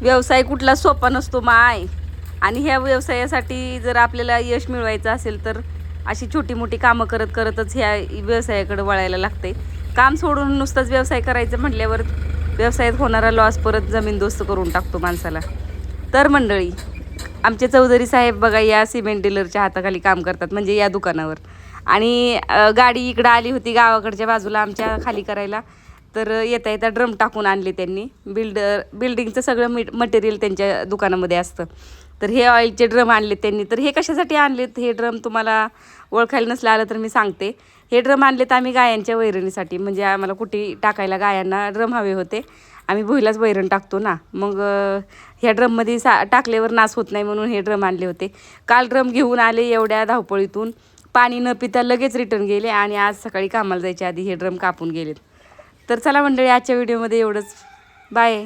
व्यवसाय कुठला सोपा नसतो माय. आणि ह्या व्यवसायासाठी जर आपल्याला यश मिळवायचं असेल तर अशी छोटी मोठी कामं करत करतच ह्या व्यवसायाकडे वळायला लागते. काम सोडून नुसतंच व्यवसाय करायचं म्हटल्यावर व्यवसायात होणारा लॉस परत जमीनदोस्त करून टाकतो माणसाला. तर मंडळी, आमचे चौधरी साहेब बघा या सिमेंट डीलरच्या हाताखाली काम करतात, म्हणजे या दुकानावर. आणि गाडी इकडं आली होती गावाकडच्या बाजूला आमच्या खाली करायला, तर येता येता ड्रम टाकून आणले त्यांनी. बिल्डिंगचं सगळं मटेरियल त्यांच्या दुकानामध्ये असतं. तर हे ऑइलचे ड्रम आणले त्यांनी. तर हे कशासाठी आणलेत हे ड्रम तुम्हाला ओळखायला नसलं आलं तर मी सांगते. हे ड्रम आणलेत आम्ही गायांच्या वैरणीसाठी, म्हणजे आम्हाला कुठे टाकायला गायांना ड्रम हवे होते. आम्ही भुईलाच वैरण टाकतो ना, मग ह्या ड्रममध्ये टाकल्यावर नास होत नाही म्हणून हे ड्रम आणले होते. काल ड्रम घेऊन आले एवढ्या धावपळीतून, पाणी न पिता लगेच रिटर्न गेले आणि आज सकाळी कामाला जायच्या आधी हे ड्रम कापून गेलेत. तर चला मंडळी, आजच्या व्हिडिओमध्ये एवढंच. बाय.